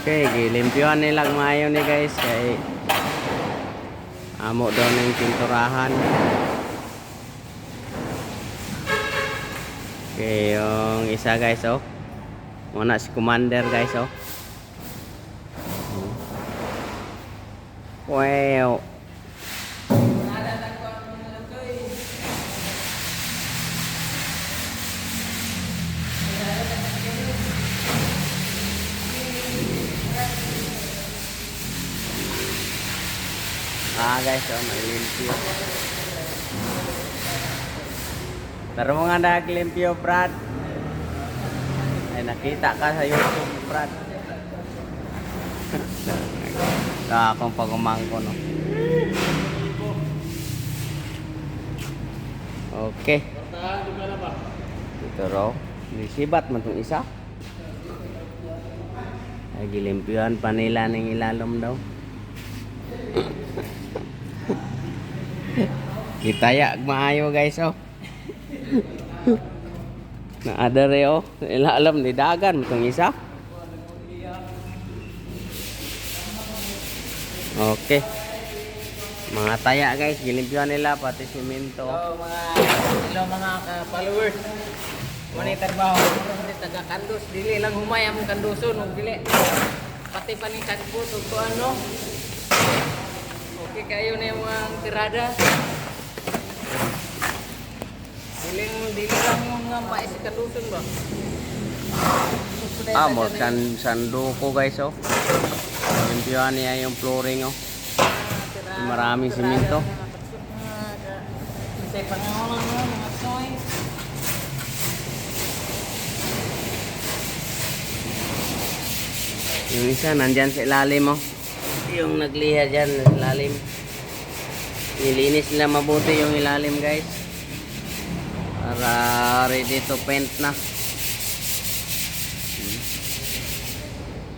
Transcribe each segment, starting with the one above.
Okay, gilimpyuhan nila maayo ni guys kay amo daw ning pinturahan. Okay, yung isa guys oh. Muna si commander guys oh. Wow. Guys, oh, naglimpyo. Taro mo nga naglimpyo, Brad. Ay, nakita ka sa YouTube, Brad. Akong pagumangko, no? Okay. Dito raw. Nisibat man itong isa. Ay, gilimpyuhan pa nila ng ilalom daw. Kitaya maayo guys oh. Naadare oh. Ilalam ni dagan itong isa. Okay. Mga taya guys, gilimpyuhan nila pati simento. Hello mga followers. Monitor ba ako taga kandos dili lang humay among kanduson ug dili. Pati panikan ko to ano. Okay kayo na yung mga tirada. Dili lang yung mga mais kanduson ba. Mo sanduko guys oh. Gilimpyuhan niya yung flooring oh. Maraming simento. Say pangalan mo mga soy. Yung isa nandyan sa ilalim oh. Yung nagliha dyan sa ilalim. Nilinis nila mabuti yung ilalim guys. Para ready to paint na.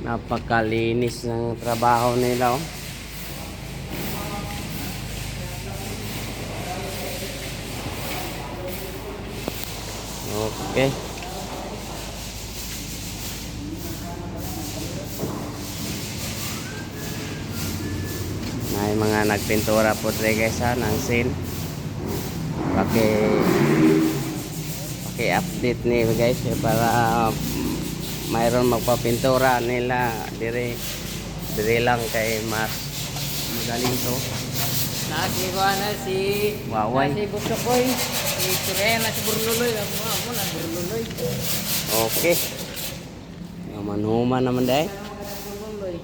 Napakalinis ng trabaho nila oh. Okay. May mga nagpintura po guys ha ng scene. Paki-update ni guys para mayroon magpapintura nila dire lang kay mas magaling to. Lagi ko na si Waway. Si Buksokoy. Si Surena si Burluloy. Amo na Burluloy. Okay. Human naman dahil. Burluloy.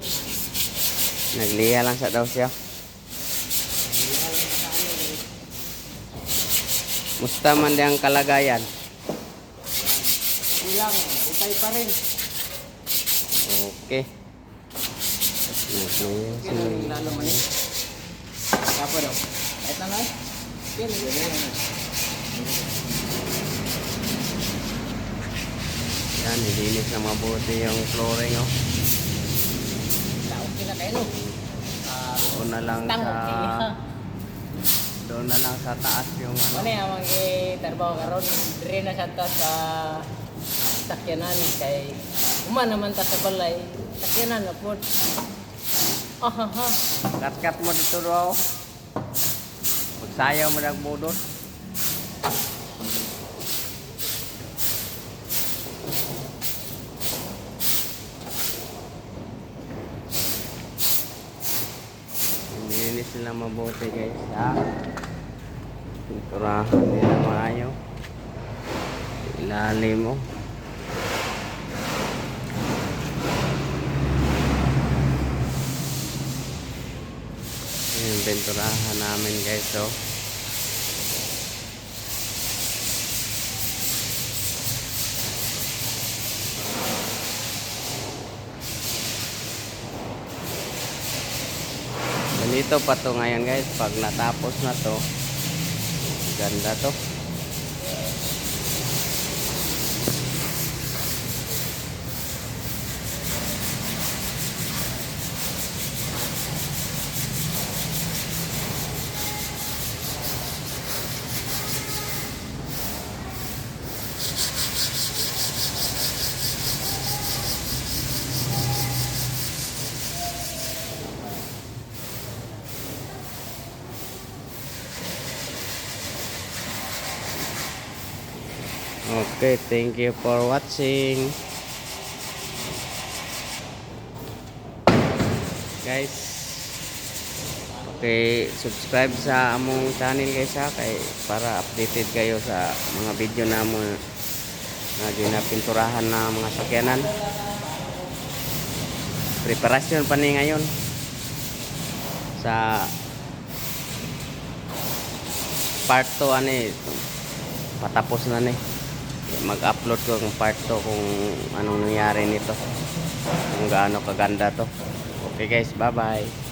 Nagliha lang sa daw siya. Musta man ang kalagayan? Ilang, upay pa rin. Okay. Lalo man eh. Kapo daw. Kahit na lang. Yan, nilinis na mabuti yung flooring oh. Okay na kayo. Doon na lang sa taas yung ano. Ano yung mga trabaho karon dire na siya ta sa sakyanan kay uma naman ta sa balay sakyanan na po. Ahaha. Kat-kat mo dito raw. Magsayaw mo nagbudot. Nilinis sila mabuti guys ha. Pinturahan nila maayo. Ilalim mo. Yung pinturahan namin guys oh. Ganito pa to ngayon guys. Pag natapos na to, ganda to. Okay, thank you for watching. Guys, okay, subscribe sa among channel guys ha, kay para updated kayo sa mga video namon na ginapinturahan na mga sakyanan. Preparasyon pa ni ngayon sa part 2 ani, patapos na ni. Mag-upload ko ng part 2 kung anong nangyari nito, kung gaano kaganda to. Okay guys, bye bye.